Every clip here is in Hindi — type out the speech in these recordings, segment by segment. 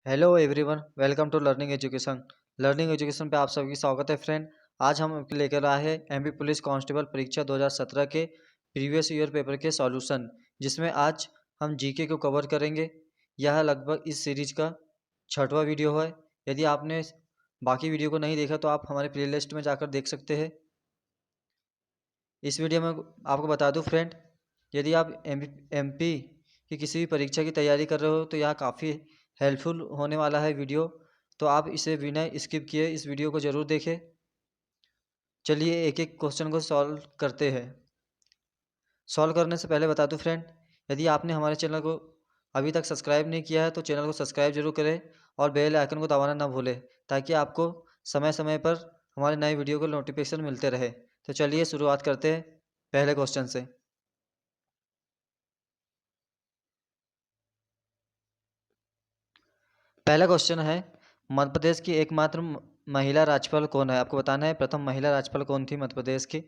Hello everyone, welcome to learning education पे आप सभी की स्वागत है फ्रेंड। आज हम आपके लेकर आए हैं एमपी पुलिस कांस्टेबल परीक्षा 2017 के प्रीवियस ईयर पेपर के सॉल्यूशन, जिसमें आज हम जीके को कवर करेंगे। यह लगभग इस सीरीज का छठवां वीडियो है। यदि आपने बाकी वीडियो को नहीं देखा तो आप हमारे प्लेलिस्ट में जाकर देख सकते हैं। इस वीडियो में आपको बता दूं फ्रेंड, यदि आप एमपी की किसी भी परीक्षा की तैयारी कर रहे हो तो यह काफ़ी हेल्पफुल होने वाला है वीडियो। तो आप इसे बिना स्किप किए इस वीडियो को ज़रूर देखें। चलिए एक एक क्वेश्चन को सॉल्व करते हैं। सॉल्व करने से पहले बता दूं फ्रेंड, यदि आपने हमारे चैनल को अभी तक सब्सक्राइब नहीं किया है तो चैनल को सब्सक्राइब जरूर करें और बेल आइकन को दबाना ना भूलें, ताकि आपको समय समय पर हमारे नए वीडियो के नोटिफिकेशन मिलते रहे। तो चलिए शुरुआत करते हैं पहले क्वेश्चन से। पहला क्वेश्चन है, मध्य प्रदेश की एकमात्र महिला राज्यपाल कौन है? आपको बताना है प्रथम महिला राज्यपाल कौन थी मध्य प्रदेश की।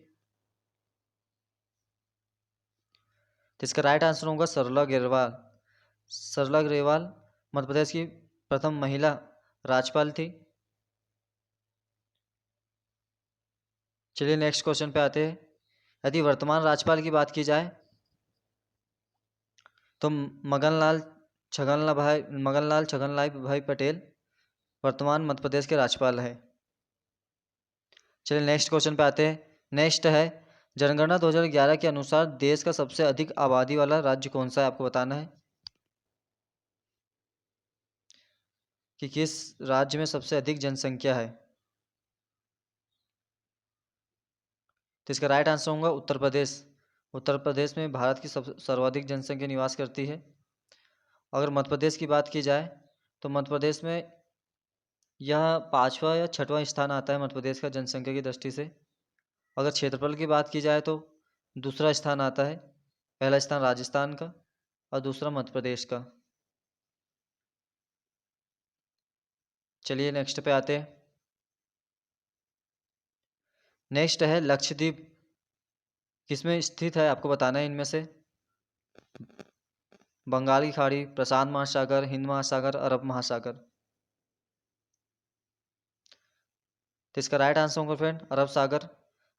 तो इसका राइट आंसर होगा सरला ग्रेवाल। सरला ग्रेवाल मध्य प्रदेश की प्रथम महिला राज्यपाल थी। चलिए नेक्स्ट क्वेश्चन पे आते हैं। यदि वर्तमान राज्यपाल की बात की जाए तो मगनलाल छगनलाल भाई पटेल वर्तमान मध्य प्रदेश के राज्यपाल है। चलिए नेक्स्ट क्वेश्चन पे आते हैं। नेक्स्ट है, जनगणना 2011 के अनुसार देश का सबसे अधिक आबादी वाला राज्य कौन सा है? आपको बताना है कि किस राज्य में सबसे अधिक जनसंख्या है। तो इसका राइट आंसर होगा उत्तर प्रदेश। उत्तर प्रदेश में भारत की सर्वाधिक जनसंख्या निवास करती है। अगर मध्य प्रदेश की बात की जाए तो मध्य प्रदेश में यह पाँचवा या छठवां स्थान आता है मध्य प्रदेश का जनसंख्या की दृष्टि से। अगर क्षेत्रफल की बात की जाए तो दूसरा स्थान आता है। पहला स्थान राजस्थान का और दूसरा मध्य प्रदेश का। चलिए नेक्स्ट पे आते हैं। नेक्स्ट है, लक्षद्वीप किसमें स्थित है? आपको बताना है इनमें से। बंगाल की खाड़ी, प्रशांत महासागर, हिंद महासागर, अरब महासागर। तो इसका राइट आंसर होगा फ्रेंड अरब सागर।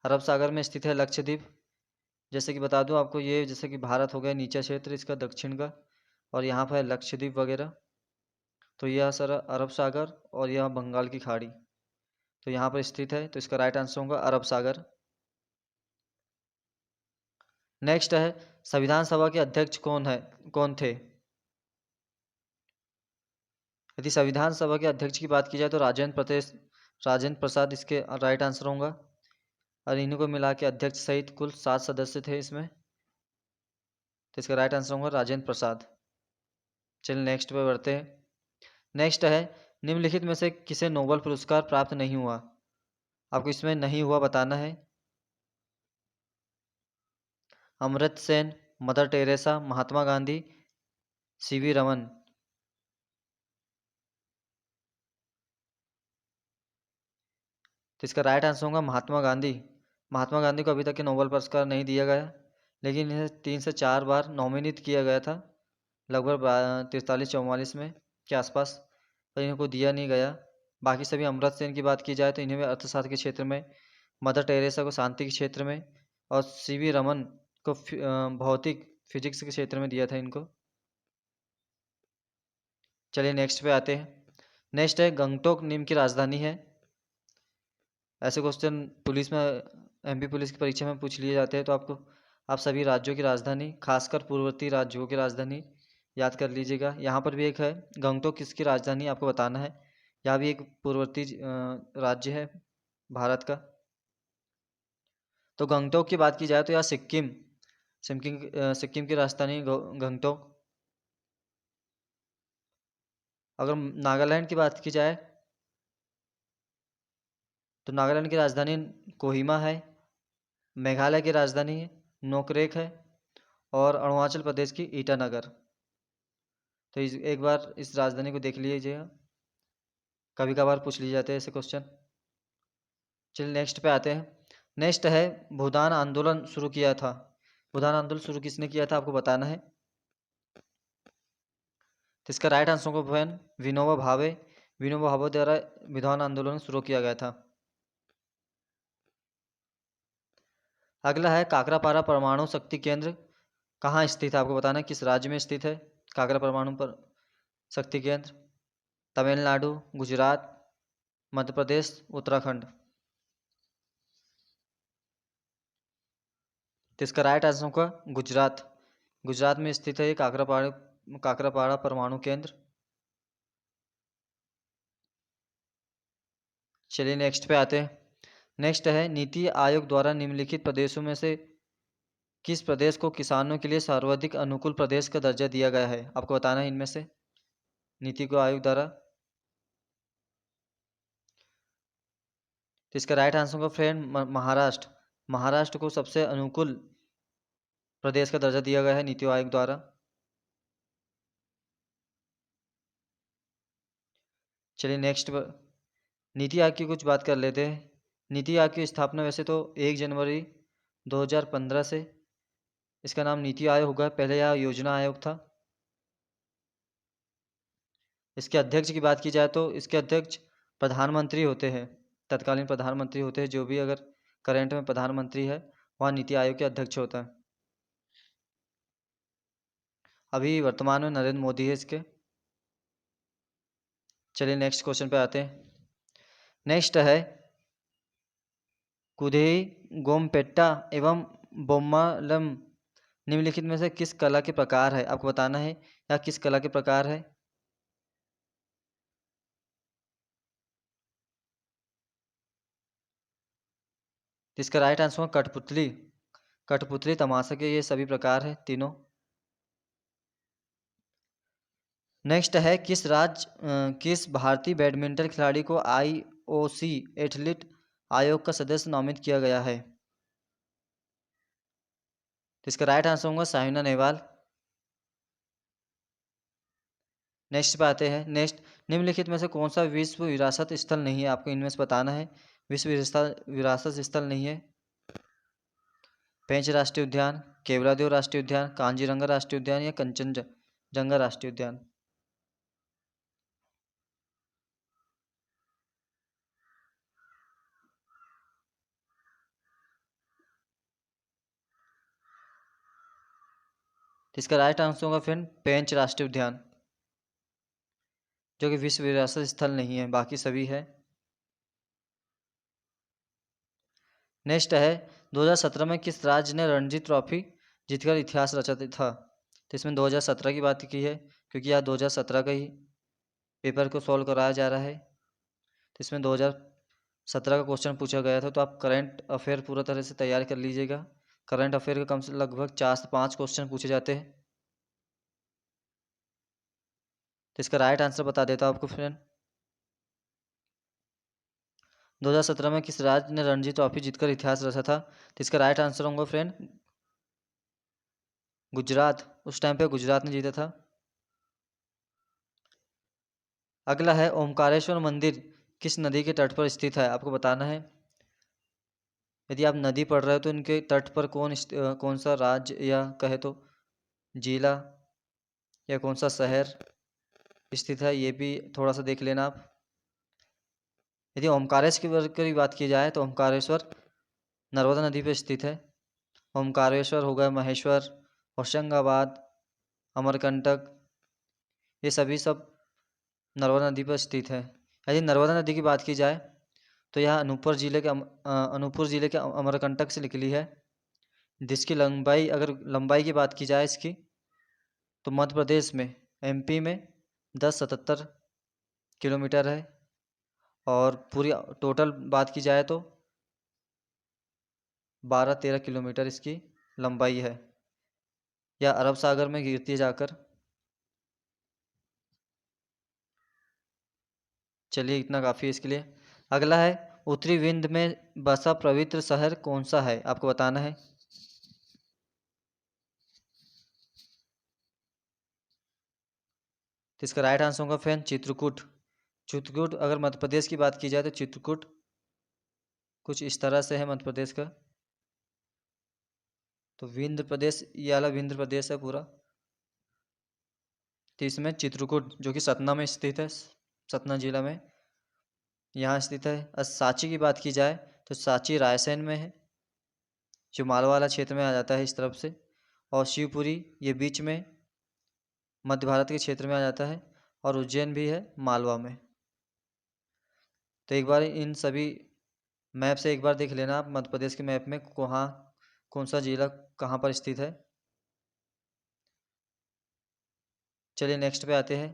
अरब सागर में स्थित है लक्षद्वीप। जैसे कि बता दूं आपको, ये जैसे कि भारत हो गया नीचा क्षेत्र इसका दक्षिण का, और यहाँ पर है लक्षद्वीप वगैरह। तो यह सर अरब सागर और यह बंगाल की खाड़ी तो यहाँ पर स्थित है। तो इसका राइट आंसर होगा अरब सागर। नेक्स्ट है, संविधान सभा के अध्यक्ष कौन थे? यदि संविधान सभा के अध्यक्ष की बात की जाए तो राजेंद्र प्रसाद इसके राइट आंसर होगा। और इन्हीं को मिला के अध्यक्ष सहित कुल 7 सदस्य थे इसमें। तो इसका राइट आंसर होगा राजेंद्र प्रसाद। चलिए नेक्स्ट पे बढ़ते हैं। नेक्स्ट है, निम्नलिखित में से किसे नोबेल पुरस्कार प्राप्त नहीं हुआ? आपको इसमें नहीं हुआ बताना है। Amartya Sen, mother Teresa, Mahatma Gandhi, CV Raman. तो इसका राइट आंसर होगा महात्मा गांधी। महात्मा गांधी को अभी तक के नोबेल पुरस्कार नहीं दिया गया, लेकिन इन्हें 3 से 4 बार नॉमिनेट किया गया था, लगभग 43-44 में के आसपास, पर इनको दिया नहीं गया। बाकी सभी, अमर्त्य सेन की बात की जाए तो इन्हें भी अर्थशास्त्र के क्षेत्र में, मदर टेरेसा को शांति के क्षेत्र में, और सीवी रमन को भौतिक फिजिक्स के क्षेत्र में दिया था इनको। चलिए नेक्स्ट पे आते हैं। नेक्स्ट है, गंगटोक निम्न की राजधानी है। ऐसे क्वेश्चन पुलिस में, एमपी पुलिस की परीक्षा में पूछ लिए जाते हैं, तो आप सभी राज्यों की राजधानी, खासकर पूर्ववर्ती राज्यों की राजधानी याद कर लीजिएगा। यहाँ पर भी एक है, गंगटोक किसकी राजधानी आपको बताना है। यहाँ भी एक पूर्ववर्ती राज्य है भारत का। तो गंगटोक की बात की जाए तो यहाँ सिक्किम की राजधानी गंगटोक। अगर नागालैंड की बात की जाए तो नागालैंड की राजधानी कोहिमा है। मेघालय की राजधानी नोकरेक है। और अरुणाचल प्रदेश की ईटानगर। तो एक बार इस राजधानी को देख लीजिएगा, कभी कभार पूछ लिए जाते हैं ऐसे क्वेश्चन। चलिए नेक्स्ट पे आते हैं। नेक्स्ट है, भूदान आंदोलन शुरू किया था। भूदान आंदोलन शुरू किसने किया था आपको बताना है। तो इसका राइट आंसर होगा फ्रेंड विनोबा भावे। विनोबा भावे द्वारा विद्वान आंदोलन शुरू किया गया था। अगला है काकरापारा परमाणु शक्ति केंद्र कहाँ स्थित है, आपको बताना है किस राज्य में स्थित है काकरा परमाणु पर शक्ति केंद्र। तमिलनाडु, गुजरात, मध्य प्रदेश, उत्तराखंड। तो इसका राइट आंसर होगा गुजरात। गुजरात में स्थित है ये काकरापाड़ा परमाणु केंद्र। चलिए नेक्स्ट पे आते हैं। नेक्स्ट है नीति आयोग द्वारा निम्नलिखित प्रदेशों में से किस प्रदेश को किसानों के लिए सर्वाधिक अनुकूल प्रदेश का दर्जा दिया गया है, आपको बताना है इनमें से नीति आयोग द्वारा। तो इसका राइट आंसर होगा फ्रेंड महाराष्ट्र। महाराष्ट्र को सबसे अनुकूल प्रदेश का दर्जा दिया गया है नीति आयोग द्वारा। चलिए नेक्स्ट नीति आयोग की कुछ बात कर लेते हैं। नीति आयोग की स्थापना वैसे तो 1 जनवरी 2015 से इसका नाम नीति आयोग होगा, पहले यह योजना आयोग था। इसके अध्यक्ष की बात की जाए तो इसके अध्यक्ष प्रधानमंत्री होते हैं, तत्कालीन प्रधानमंत्री होते हैं। जो भी अगर करंट में प्रधानमंत्री है वह नीति आयोग के अध्यक्ष होता है। अभी वर्तमान में नरेंद्र मोदी है इसके। चलिए नेक्स्ट क्वेश्चन पे आते हैं। नेक्स्ट है कुधेई, गोमपेट्टा एवं बोम्मालम निम्नलिखित में से किस कला के प्रकार है, आपको बताना है या किस कला के प्रकार है। इसका राइट आंसर कठपुतली। कठपुतली, तमाशा के ये सभी प्रकार है तीनों। नेक्स्ट है किस भारतीय बैडमिंटन खिलाड़ी को आईओसी एथलीट आयोग का सदस्य नामित किया गया है। तो इसका राइट आंसर होगा साइना नेहवाल। नेक्स्ट पे आते हैं। नेक्स्ट निम्नलिखित में से कौन सा विश्व विरासत स्थल नहीं है, आपको इनमें से बताना है विश्व विरासत स्थल नहीं है। पेंच राष्ट्रीय उद्यान, केवलादेव राष्ट्रीय उद्यान, कांजीरंगा राष्ट्रीय उद्यान या कंचनजंगा राष्ट्रीय उद्यान। तो इसका राइट आंसर होगा फ्रेंड पेंच राष्ट्रीय उद्यान, जो कि विश्व विरासत स्थल नहीं है, बाकी सभी है। नेक्स्ट है 2017 में किस राज्य ने रणजी ट्रॉफी जीतकर इतिहास रचा था। तो इसमें 2017 की बात की है क्योंकि यह 2017 का ही पेपर को सॉल्व कराया जा रहा है। तो इसमें 2017 का क्वेश्चन पूछा गया था, तो आप करंट अफेयर पूरा तरह से तैयार कर लीजिएगा। करंट अफेयर के कम से लगभग 4 से 5 क्वेश्चन पूछे जाते हैं। तो इसका राइट आंसर बता देता हूँ आपको फ्रेंड। 2017 में किस राज्य ने रणजी ट्रॉफी जीतकर इतिहास रचा था। तो इसका राइट आंसर होगा फ्रेंड गुजरात। उस टाइम पे गुजरात ने जीता था। अगला है ओमकारेश्वर मंदिर किस नदी के तट पर स्थित है, आपको बताना है। यदि आप नदी पढ़ रहे हो तो इनके तट पर कौन सा राज्य या कहे तो जिला या कौन सा शहर स्थित है, ये भी थोड़ा सा देख लेना आप। यदि ओमकारेश्वर की बात की जाए तो ओमकारेश्वर नर्मदा नदी पर स्थित है। ओमकारेश्वर हो गया महेश्वर, होशंगाबाद, अमरकंटक, ये सभी सब नर्मदा नदी पर स्थित है। यदि नर्मदा नदी की बात की जाए तो यह अनूपपुर जिले के अमरकंटक से निकली है, जिसकी लंबाई अगर लंबाई की बात की जाए इसकी तो मध्य प्रदेश में एमपी में 1077 किलोमीटर है, और पूरी टोटल बात की जाए तो 12-13 किलोमीटर इसकी लंबाई है, या अरब सागर में गिरती है जाकर। चलिए इतना काफ़ी है इसके लिए। अगला है उत्तरी विंध्य में बसा पवित्र शहर कौन सा है, आपको बताना है। तो इसका राइट आंसर होगा फ्रेंड चित्रकूट। चित्रकूट अगर मध्य प्रदेश की बात की जाए तो चित्रकूट कुछ इस तरह से है मध्य प्रदेश का। तो विंध्य प्रदेश ये वाला विंध्य प्रदेश है पूरा। तो इसमें चित्रकूट जो कि सतना में स्थित है, सतना जिला में यहाँ स्थित है। और सांची की बात की जाए तो सांची रायसेन में है, जो मालवाला क्षेत्र में आ जाता है इस तरफ से। और शिवपुरी ये बीच में मध्य भारत के क्षेत्र में आ जाता है। और उज्जैन भी है मालवा में। तो एक बार इन सभी मैप से एक बार देख लेना आप मध्य प्रदेश के मैप में कहाँ कौन सा जिला कहाँ पर स्थित है। चलिए नेक्स्ट पे आते हैं।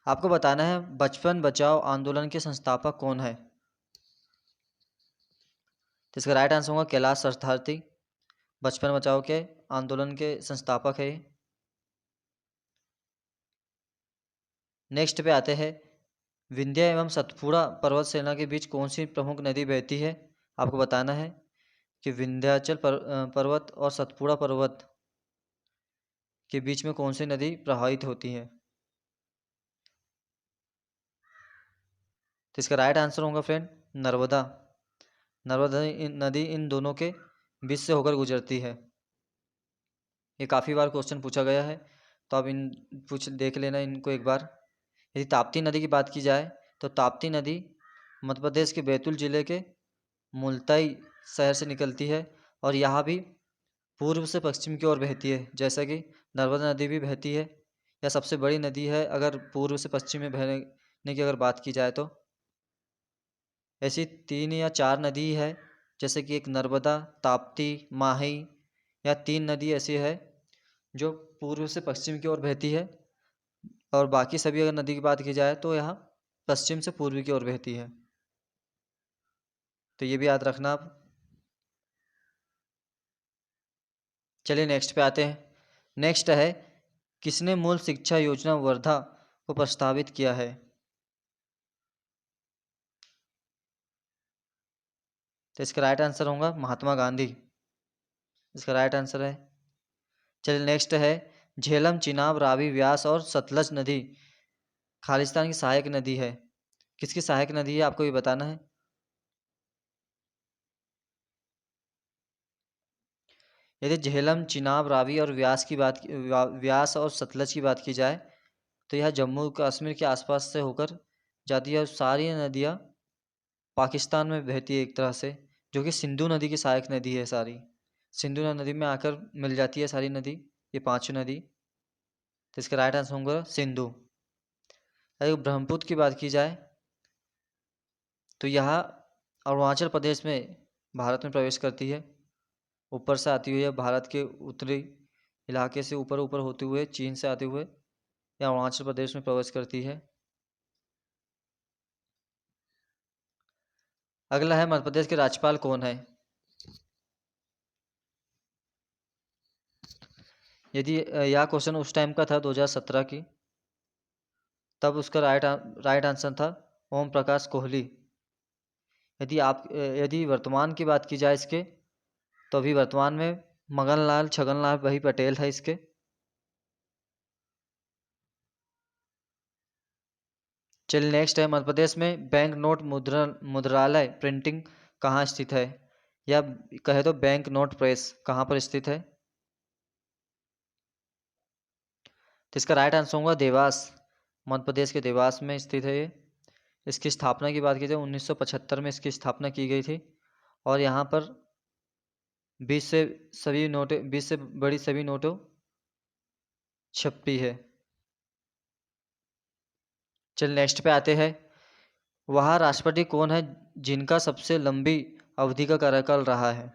आपको बताना है बचपन बचाओ आंदोलन के संस्थापक कौन है। तो इसका राइट आंसर होगा कैलाश सत्यार्थी। बचपन बचाओ के आंदोलन के संस्थापक है। नेक्स्ट पे आते हैं। विंध्य एवं सतपुड़ा पर्वत श्रेणी के बीच कौन सी प्रमुख नदी बहती है। आपको बताना है कि विंध्याचल पर्वत और सतपुड़ा पर्वत के बीच में कौन सी नदी प्रवाहित होती है। तो इसका राइट आंसर होगा फ्रेंड नर्मदा। नर्मदा नदी इन दोनों के बीच से होकर गुजरती है। ये काफ़ी बार क्वेश्चन पूछा गया है, तो आप इन देख लेना इनको एक बार। यदि ताप्ती नदी की बात की जाए तो ताप्ती नदी मध्य प्रदेश के बैतूल जिले के मुल्ताई शहर से निकलती है। और यहाँ भी पूर्व से पश्चिम की ओर बहती है, जैसा कि नर्मदा नदी भी बहती है। यह सबसे बड़ी नदी है अगर पूर्व से पश्चिम में बहने की अगर बात की जाए तो। ऐसी 3 या 4 नदी है, जैसे कि एक नर्मदा, ताप्ती, माही, या 3 नदी ऐसी है जो पूर्व से पश्चिम की ओर बहती है। और बाकी सभी अगर नदी की बात की जाए तो यहाँ पश्चिम से पूर्व की ओर बहती है। तो ये भी याद रखना आप। चलिए नेक्स्ट पे आते हैं। नेक्स्ट है किसने मूल शिक्षा योजना वर्धा को प्रस्तावित किया है। तो इसका राइट आंसर होगा महात्मा गांधी। इसका राइट आंसर है। चलिए नेक्स्ट है झेलम, चिनाब, रावी, व्यास और सतलज नदी खालिस्तान की सहायक नदी है। किसकी सहायक नदी है आपको ये बताना है। यदि झेलम, चिनाब, रावी और व्यास और सतलज की बात की जाए तो यह जम्मू कश्मीर के आसपास से होकर जाती है। और सारी नदियाँ पाकिस्तान में बहती है एक तरह से, जो कि सिंधु नदी की सहायक नदी है सारी। सिंधु नदी में आकर मिल जाती है सारी नदी, ये 5 नदी। तो इसका राइट आंसर होगा सिंधु। अगर ब्रह्मपुत्र की बात की जाए तो यह अरुणाचल प्रदेश में भारत में प्रवेश करती है। ऊपर से आती हुई है भारत के उत्तरी इलाके से ऊपर ऊपर होते हुए चीन से आते हुए यह अरुणाचल प्रदेश में प्रवेश करती है। अगला है मध्य प्रदेश के राज्यपाल कौन है। यदि यह क्वेश्चन उस टाइम का था 2017 की, तब उसका राइट आंसर था ओम प्रकाश कोहली। यदि वर्तमान की बात की जाए इसके, तो अभी वर्तमान में मगन लाल छगन लाल वही पटेल है इसके। चलिए नेक्स्ट है मध्य प्रदेश में बैंक नोट मुद्रालय प्रिंटिंग कहाँ स्थित है, या कहे तो बैंक नोट प्रेस कहाँ पर स्थित है। तो इसका राइट आंसर होगा देवास। मध्य प्रदेश के देवास में स्थित है ये। इसकी स्थापना की बात की जाए 1975 में इसकी स्थापना की गई थी। और यहाँ पर 20 से बड़ी सभी नोटों छपी है। चल नेक्स्ट पे आते हैं। वह राष्ट्रपति कौन है जिनका सबसे लंबी अवधि का कार्यकाल रहा है।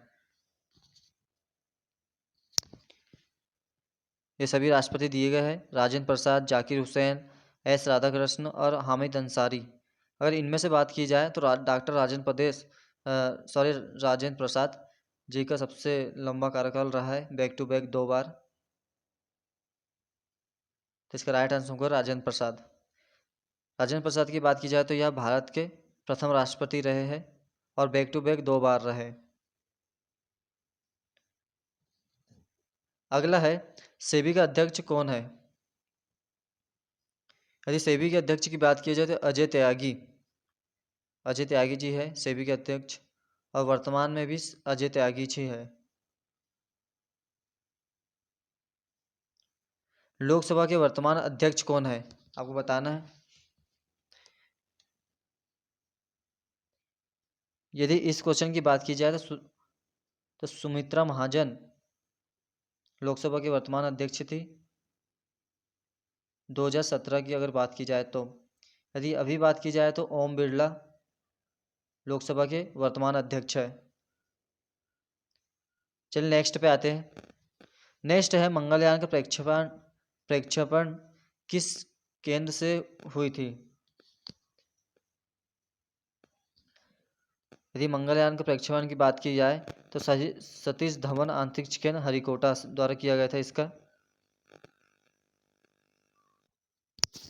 ये सभी राष्ट्रपति दिए गए हैं राजेंद्र प्रसाद, जाकिर हुसैन, एस राधाकृष्ण और हामिद अंसारी। अगर इनमें से बात की जाए तो डॉक्टर राजेंद्र प्रसाद जी का सबसे लंबा कार्यकाल रहा है, बैक टू बैक 2 बार। तो इसका राइट आंसर होगा राजेंद्र प्रसाद। राजेंद्र प्रसाद की बात की जाए तो यह भारत के प्रथम राष्ट्रपति रहे हैं और बैक टू बैक 2 बार रहे। अगला है सेबी का अध्यक्ष कौन है। यदि सेबी के अध्यक्ष की बात की जाए तो अजय त्यागी जी है सेबी के अध्यक्ष। और वर्तमान में भी अजय त्यागी जी है। लोकसभा के वर्तमान अध्यक्ष कौन है, आपको बताना है। यदि इस क्वेश्चन की बात की जाए तो सुमित्रा महाजन लोकसभा की वर्तमान अध्यक्ष थी 2017 की अगर बात की जाए तो। यदि अभी बात की जाए तो ओम बिरला लोकसभा के वर्तमान अध्यक्ष है। चलिए नेक्स्ट पे आते हैं। नेक्स्ट है मंगलयान का प्रक्षेपण किस केंद्र से हुई थी। यदि मंगलयान के प्रक्षेपण की बात की जाए तो सतीश धवन अंतरिक्ष केंद्र हरिकोटा द्वारा किया गया था इसका।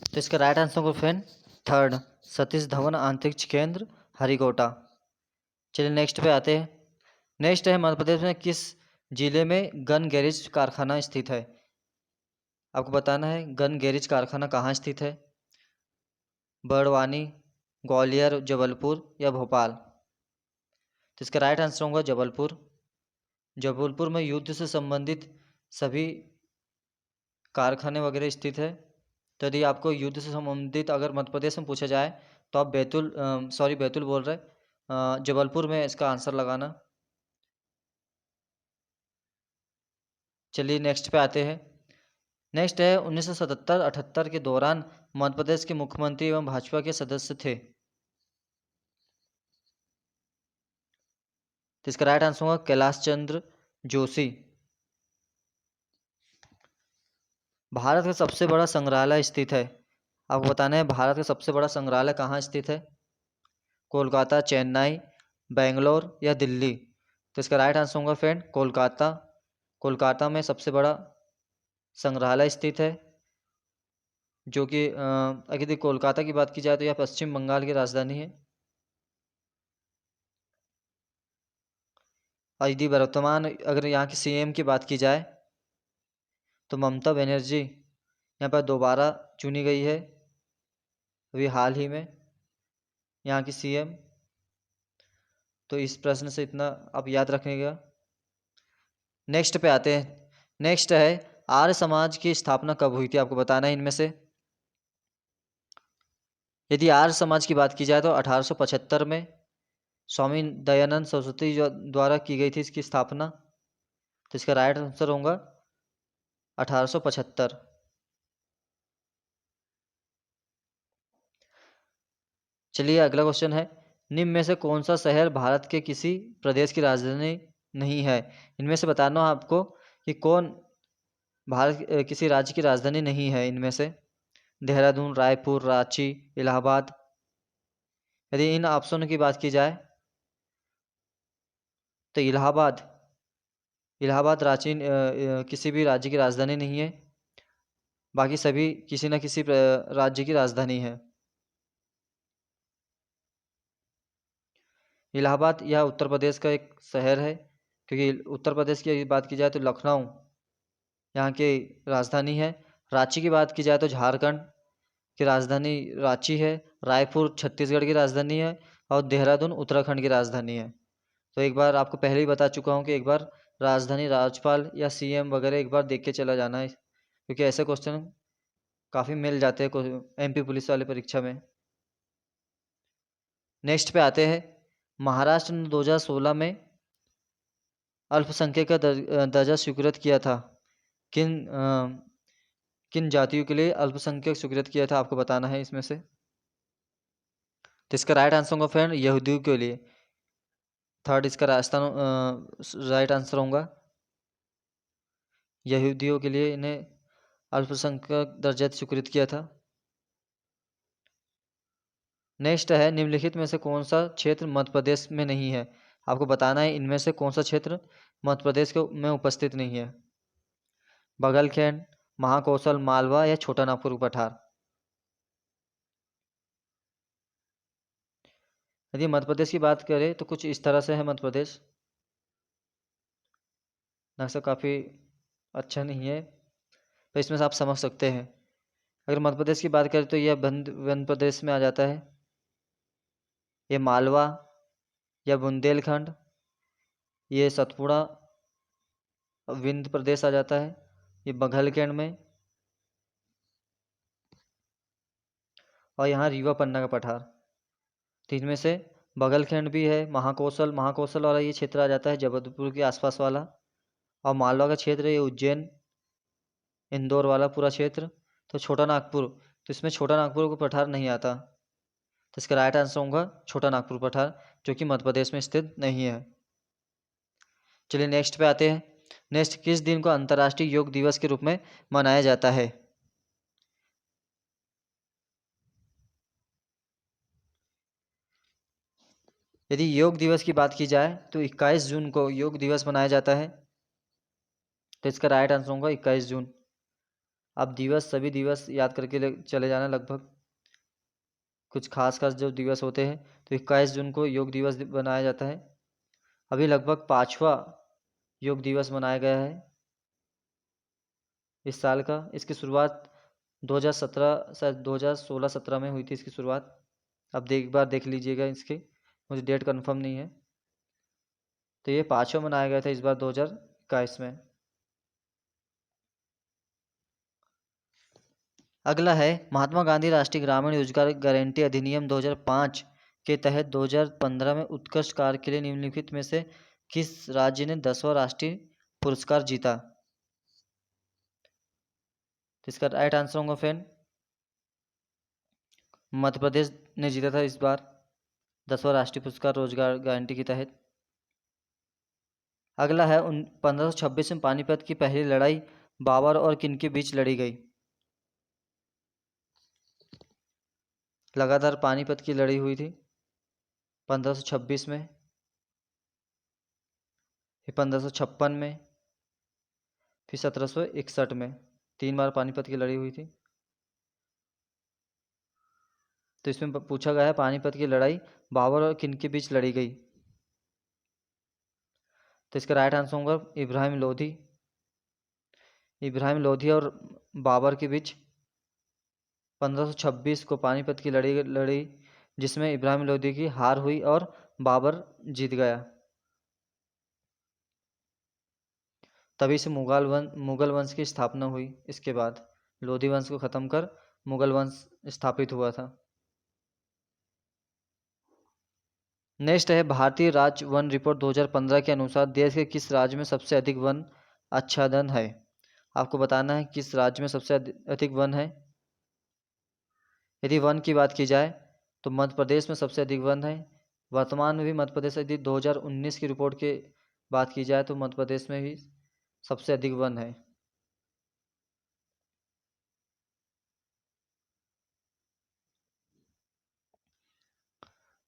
तो इसका राइट आंसर को फ्रेंड थर्ड, सतीश धवन अंतरिक्ष केंद्र हरिकोटा। चलिए नेक्स्ट पे आते हैं। नेक्स्ट है मध्य प्रदेश में किस जिले में गन गैरेज कारखाना स्थित है। आपको बताना है गन गैरेज कारखाना कहाँ स्थित है, बड़वानी, ग्वालियर, जबलपुर या भोपाल। तो इसका राइट आंसर होगा जबलपुर। जबलपुर में युद्ध से संबंधित सभी कारखाने वगैरह स्थित है। तो यदि आपको युद्ध से संबंधित अगर मध्य प्रदेश में पूछा जाए तो आप बैतूल बोल रहे, जबलपुर में इसका आंसर लगाना। चलिए नेक्स्ट पे आते हैं। नेक्स्ट है 1977-78 के दौरान मध्य प्रदेश के मुख्यमंत्री एवं भाजपा के सदस्य थे। तो इसका राइट आंसर होगा कैलाश चंद्र जोशी। भारत का सबसे बड़ा संग्रहालय स्थित है, आपको बताना है भारत का सबसे बड़ा संग्रहालय कहाँ स्थित है, कोलकाता, चेन्नई, बेंगलोर या दिल्ली। तो इसका राइट आंसर होगा फ्रेंड कोलकाता। कोलकाता में सबसे बड़ा संग्रहालय स्थित है, जो कि अगर यदि कोलकाता की बात की जाए तो यह पश्चिम बंगाल की राजधानी है। और यदि वर्तमान अगर यहाँ की सीएम की बात की जाए तो ममता बनर्जी यहाँ पर दोबारा चुनी गई है अभी हाल ही में यहाँ की सीएम। तो इस प्रश्न से इतना आप याद रखिएगा। नेक्स्ट पे आते हैं। नेक्स्ट है आर्य समाज की स्थापना कब हुई थी, आपको बताना है इनमें से। यदि आर्य समाज की बात की जाए तो 1875 में स्वामी दयानंद सरस्वती द्वारा की गई थी इसकी स्थापना। तो इसका राइट आंसर होगा 1875। चलिए अगला क्वेश्चन है, निम्न में से कौन सा शहर भारत के किसी प्रदेश की राजधानी नहीं है। इनमें से बताना है आपको कि कौन भारत किसी राज्य की राजधानी नहीं है इनमें से। देहरादून, रायपुर, रांची, इलाहाबाद। यदि इन ऑप्शनों की बात की जाए तो इलाहाबाद रांची किसी भी राज्य की राजधानी नहीं है, बाकी सभी किसी न किसी राज्य की राजधानी है। इलाहाबाद यह उत्तर प्रदेश का एक शहर है, क्योंकि उत्तर प्रदेश की बात की जाए तो लखनऊ यहाँ की राजधानी है। रांची की बात की जाए तो झारखंड की राजधानी रांची है। रायपुर छत्तीसगढ़ की राजधानी है और देहरादून उत्तराखंड की राजधानी है। तो एक बार आपको पहले ही बता चुका हूँ कि एक बार राजधानी राज्यपाल या सीएम वगैरह एक बार देख के चला जाना है, क्योंकि ऐसे क्वेश्चन काफ़ी मिल जाते हैं एमपी पुलिस वाले परीक्षा में। नेक्स्ट पे आते हैं। महाराष्ट्र ने 2016 में अल्पसंख्यक का दर्जा स्वीकृत किया था। किन जातियों के लिए अल्पसंख्यक स्वीकृत किया था, आपको बताना है इसमें से। तो इसका राइट आंसर होगा फ्रेंड यहूदियों के लिए। थर्ड इसका राइट आंसर होगा यहूदियों के लिए इन्हें अल्पसंख्यक दर्जा स्वीकृत किया था। नेक्स्ट है निम्नलिखित में से कौन सा क्षेत्र मध्य प्रदेश में नहीं है, आपको बताना है इनमें से कौन सा क्षेत्र मध्य प्रदेश में उपस्थित नहीं है। बघेलखंड, महाकौशल, मालवा या छोटा नागपुर पठार। यदि मध्य प्रदेश की बात करें तो कुछ इस तरह से है मध्य प्रदेश। नक्शा काफ़ी अच्छा नहीं है, तो इसमें से आप समझ सकते हैं। अगर मध्य प्रदेश की बात करें तो यह मध्य प्रदेश में आ जाता है, ये मालवा या बुंदेलखंड, ये सतपुड़ा विंध्य प्रदेश आ जाता है, ये बघेलखंड में और यहाँ रीवा पन्ना का पठार। तो इनमें से बगलखंड भी है, महाकौशल वाला ये क्षेत्र आ जाता है, जबलपुर के आसपास वाला। और मालवा का क्षेत्र, ये उज्जैन इंदौर वाला पूरा क्षेत्र। तो छोटा नागपुर, तो इसमें छोटा नागपुर को पठार नहीं आता। तो इसका राइट आंसर होगा छोटा नागपुर पठार, जो कि मध्य प्रदेश में स्थित नहीं है। चलिए नेक्स्ट पे आते हैं। नेक्स्ट, किस दिन को अंतर्राष्ट्रीय योग दिवस के रूप में मनाया जाता है? यदि योग दिवस की बात की जाए तो 21 जून को योग दिवस मनाया जाता है। तो इसका राइट आंसर होगा 21 जून। आप दिवस, सभी दिवस याद करके चले जाना, लगभग कुछ खास जो दिवस होते हैं। तो 21 जून को योग दिवस मनाया जाता है। अभी लगभग 5वां योग दिवस मनाया गया है इस साल का। इसकी शुरुआत 2017 शायद 2016-17 में हुई थी इसकी शुरुआत। अब एक बार देख लीजिएगा इसके, मुझे डेट कंफर्म नहीं है। तो ये 5वां मनाया गया था इस बार 2021 में। अगला है, महात्मा गांधी राष्ट्रीय ग्रामीण रोजगार गारंटी अधिनियम 2005 के तहत 2015 में उत्कृष्ट कार्य के लिए निम्नलिखित में से किस राज्य ने 10वां राष्ट्रीय पुरस्कार जीता? तो इसका राइट आंसर होगा फ्रेंड, मध्य प्रदेश ने जीता था इस बार 10वां राष्ट्रीय पुरस्कार रोजगार गारंटी के तहत। अगला है, 1526 में पानीपत की पहली लड़ाई बाबर और किन के बीच लड़ी गई? लगातार पानीपत की लड़ी हुई थी 1526 में, फिर 1556 में, फिर 1761 में। 3 बार पानीपत की लड़ी हुई थी। तो इसमें पूछा गया है पानीपत की लड़ाई बाबर और किन के बीच लड़ी गई? तो इसका राइट आंसर होगा इब्राहिम लोधी। इब्राहिम लोधी और बाबर के बीच 1526 को पानीपत की लड़ी, जिसमें इब्राहिम लोधी की हार हुई और बाबर जीत गया। तभी से मुगल वंश की स्थापना हुई। इसके बाद लोधी वंश को खत्म कर मुगल वंश स्थापित हुआ था। नेक्स्ट है, भारतीय राज्य वन रिपोर्ट 2015 के अनुसार देश के किस राज्य में सबसे अधिक वन आच्छादन है? आपको बताना है किस राज्य में सबसे अधिक वन है। यदि वन की बात की जाए तो मध्य प्रदेश में सबसे अधिक वन है। वर्तमान में भी मध्य प्रदेश, यदि 2019 की रिपोर्ट की बात की जाए तो मध्य प्रदेश में भी सबसे अधिक वन है।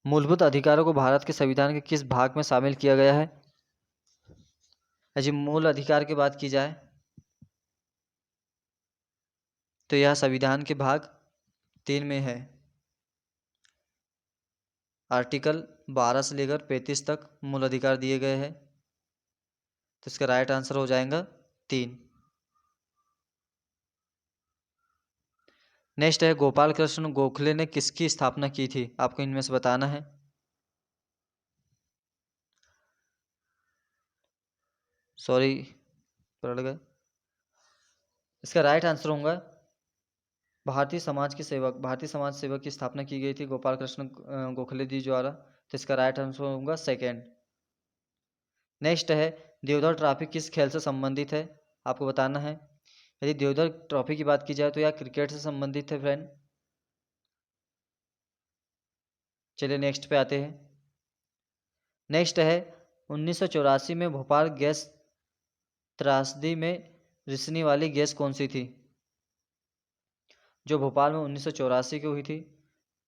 मूलभूत अधिकारों को भारत के संविधान के किस भाग में शामिल किया गया है? यदि मूल अधिकार की बात की जाए तो यह संविधान के भाग 3 में है। आर्टिकल 12 से लेकर 35 तक मूल अधिकार दिए गए हैं। तो इसका राइट आंसर हो जाएगा 3। नेक्स्ट है, गोपाल कृष्ण गोखले ने किसकी स्थापना की थी? आपको इनमें से बताना है। सॉरी, पढ़ गए। इसका राइट आंसर होगा भारतीय समाज सेवक की स्थापना की गई थी गोपाल कृष्ण गोखले जी द्वारा। तो इसका राइट आंसर होगा सेकेंड। नेक्स्ट है, देवधर ट्रॉफी किस खेल से संबंधित है? आपको बताना है। यदि देवधर ट्रॉफी की बात की जाए तो यह क्रिकेट से संबंधित है फ्रेंड। चलिए नेक्स्ट पे आते हैं। नेक्स्ट है, 1984 में भोपाल गैस त्रासदी में रिसने वाली गैस कौन सी थी? जो भोपाल में 1984 की हुई थी,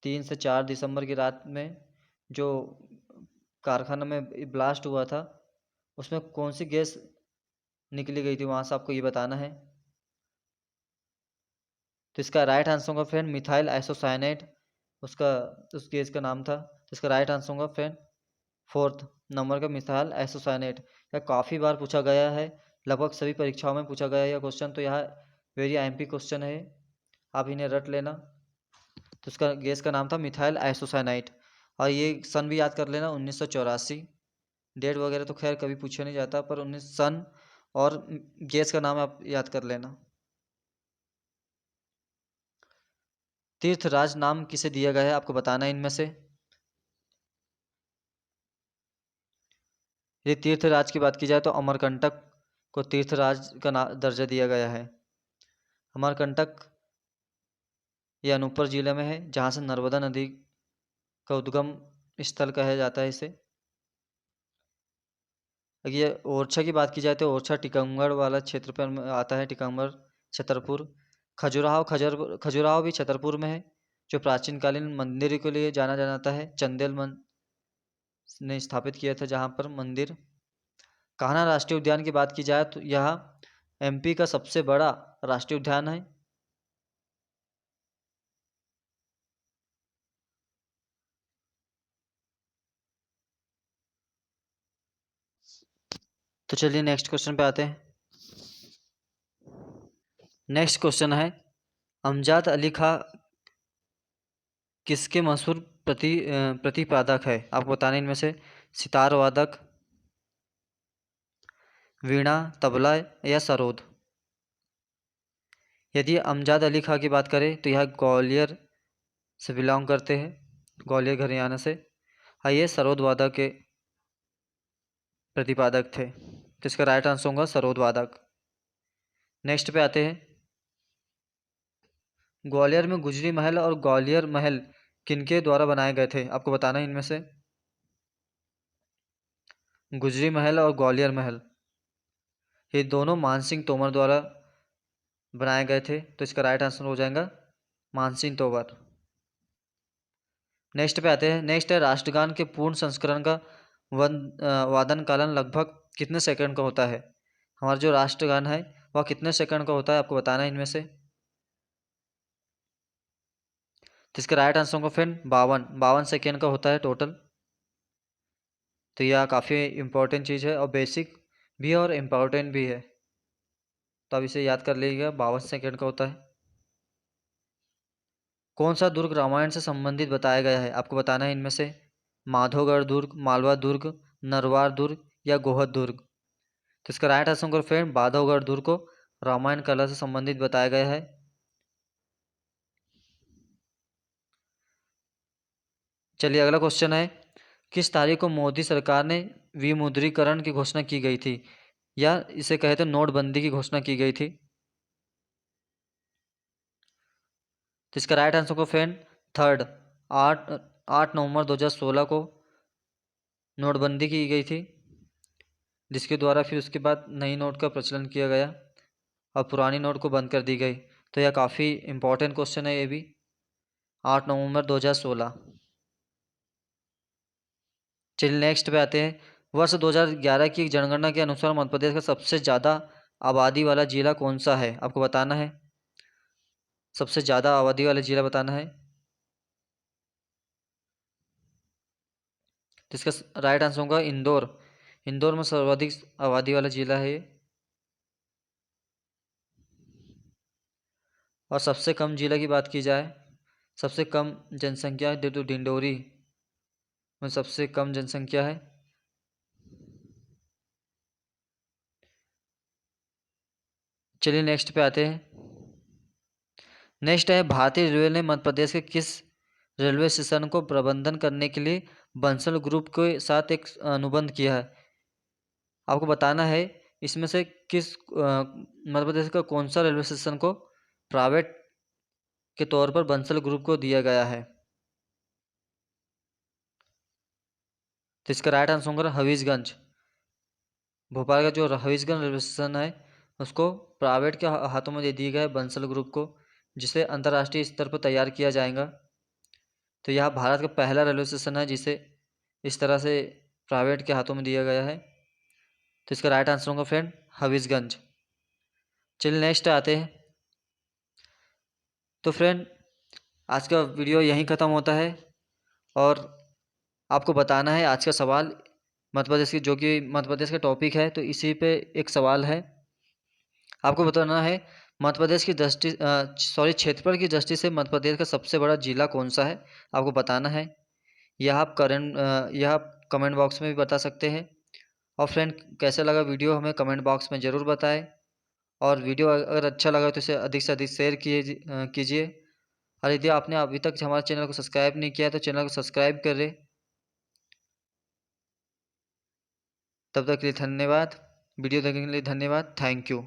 3 से 4 दिसंबर की रात में जो कारखाना में ब्लास्ट हुआ था, उसमें कौन सी गैस निकली गई थी वहाँ से? आपको ये बताना है। तो इसका राइट आंसर होगा फ्रेंड मिथाइल आइसोसाइनेट, उस गैस का नाम था। तो इसका राइट आंसर होगा फ्रेंड 4th नंबर का मिथाइल आइसोसाइनेट। यह काफ़ी बार पूछा गया है, लगभग सभी परीक्षाओं में पूछा गया है यह क्वेश्चन। तो यह वेरी आईएमपी क्वेश्चन है, आप इन्हें रट लेना। तो उसका गैस का नाम था मिथाइल आइसोसाइनाइट। और ये सन भी याद कर लेना 1984। डेट वगैरह तो खैर कभी पूछा नहीं जाता, पर 19 सन और गैस का नाम आप याद कर लेना। तीर्थराज नाम किसे दिया गया है, आपको बताना है इनमें से। यदि तीर्थराज की बात की जाए तो अमरकंटक को तीर्थराज का दर्जा दिया गया है। अमरकंटक ये अनूपपुर जिले में है, जहाँ से नर्मदा नदी का उद्गम स्थल कहा जाता है इसे। अगर ये ओरछा की बात की जाए तो ओरछा टीकमगढ़ वाला क्षेत्र पर आता है, टीकमगढ़ छतरपुर। खजुराहो भी छतरपुर में है, जो प्राचीन कालीन मंदिर के लिए जाना जाता है। चंदेल मन ने स्थापित किया था जहाँ पर मंदिर। कान्हा राष्ट्रीय उद्यान की बात की जाए तो यह एमपी का सबसे बड़ा राष्ट्रीय उद्यान है। तो चलिए नेक्स्ट क्वेश्चन पे आते हैं। नेक्स्ट क्वेश्चन है, अमजद अली खां किसके मशहूर प्रतिपादक है, आपको बताना है इनमें से। सितार वादक, वीणा, तबला या सरोद। यदि अमजद अली खां की बात करें तो यह ग्वालियर से बिलोंग करते हैं, ग्वालियर हरियाणा से। हाँ, ये सरोद वादक के प्रतिपादक थे, तो इसका राइट आंसर होगा सरोद वादक। नेक्स्ट पे आते हैं, ग्वालियर में गुजरी महल और ग्वालियर महल किनके द्वारा बनाए गए थे, आपको बताना है इनमें से। गुजरी महल और ग्वालियर महल ये दोनों मानसिंह तोमर द्वारा बनाए गए थे, तो इसका राइट आंसर हो जाएगा मानसिंह तोमर। नेक्स्ट पे आते हैं। नेक्स्ट है, राष्ट्रगान के पूर्ण संस्करण का वादन कालन लगभग कितने सेकंड का होता है। हमारा जो राष्ट्रगान है वह कितने सेकंड का होता है, आपको बताना है इनमें से। तो इसका राइट आंसर होगा फ्रेंड 52 सेकेंड का होता है टोटल। तो यह काफ़ी इम्पोर्टेंट चीज़ है और बेसिक भी है और इम्पोर्टेंट भी है, तो अब इसे याद कर लीजिएगा, 52 सेकेंड का होता है। कौन सा दुर्ग रामायण से संबंधित बताया गया है, आपको बताना है इनमें से। माधोगढ़ दुर्ग, मालवा दुर्ग, नरवार दुर्ग या गोहद दुर्ग। तो इसका राइट आंसर होगा फ्रेंड माधोगढ़ दुर्ग को रामायण कला से संबंधित बताया गया है। चलिए अगला क्वेश्चन है, किस तारीख को मोदी सरकार ने विमुद्रीकरण की घोषणा की गई थी, या इसे कहे तो नोटबंदी की घोषणा की गई थी। तो इसका राइट आंसर को फ्रेंड थर्ड 8 नवंबर 2016 को नोटबंदी की गई थी, जिसके द्वारा फिर उसके बाद नई नोट का प्रचलन किया गया और पुरानी नोट को बंद कर दी गई। तो यह काफ़ी इम्पोर्टेंट क्वेश्चन है ये भी, 8 नवंबर 2016। चलिए नेक्स्ट पे आते हैं। वर्ष 2011 की एक जनगणना के अनुसार मध्य प्रदेश का सबसे ज़्यादा आबादी वाला जिला कौन सा है, आपको बताना है। सबसे ज़्यादा आबादी वाला जिला बताना है। तो इसका राइट आंसर होगा इंदौर। इंदौर में सर्वाधिक आबादी वाला जिला है ये। और सबसे कम जिला की बात की जाए, सबसे कम जनसंख्या दे तो डिंडोरी में सबसे कम जनसंख्या है। चलिए नेक्स्ट पे आते हैं। नेक्स्ट है, भारतीय रेलवे ने मध्य प्रदेश के किस रेलवे स्टेशन को प्रबंधन करने के लिए बंसल ग्रुप के साथ एक अनुबंध किया है, आपको बताना है इसमें से किस मध्य प्रदेश का कौन सा रेलवे स्टेशन को प्राइवेट के तौर पर बंसल ग्रुप को दिया गया है। तो इसका राइट आंसर होगा हफीजगंज। भोपाल का जो हफीजगंज रेलवे स्टेशन है उसको प्राइवेट के हाथों में दे दिया गया है बंसल ग्रुप को, जिसे अंतर्राष्ट्रीय स्तर पर तैयार किया जाएगा। तो यह भारत का पहला रेलवे स्टेशन है जिसे इस तरह से प्राइवेट के हाथों में दिया गया है। तो इसका राइट आंसर होगा फ्रेंड हफीजगंज। चलिए नेक्स्ट आते हैं। तो फ्रेंड आज का वीडियो यहीं ख़त्म होता है, और आपको बताना है आज का सवाल मध्य प्रदेश की, जो कि मध्य प्रदेश का टॉपिक है, तो इसी पे एक सवाल है। आपको बताना है मध्य प्रदेश की दृष्टि क्षेत्रफल की दृष्टि से मध्य प्रदेश का सबसे बड़ा जिला कौन सा है, आपको बताना है। यह आप कमेंट बॉक्स में भी बता सकते हैं। और फ्रेंड कैसा लगा वीडियो हमें कमेंट बॉक्स में ज़रूर बताएं, और वीडियो अगर अच्छा लगा तो इसे अधिक से अधिक शेयर कीजिए। और यदि आपने अभी तक हमारे चैनल को सब्सक्राइब नहीं किया है तो चैनल को सब्सक्राइब करें। तब तक के लिए धन्यवाद। वीडियो देखने के लिए धन्यवाद। Thank you.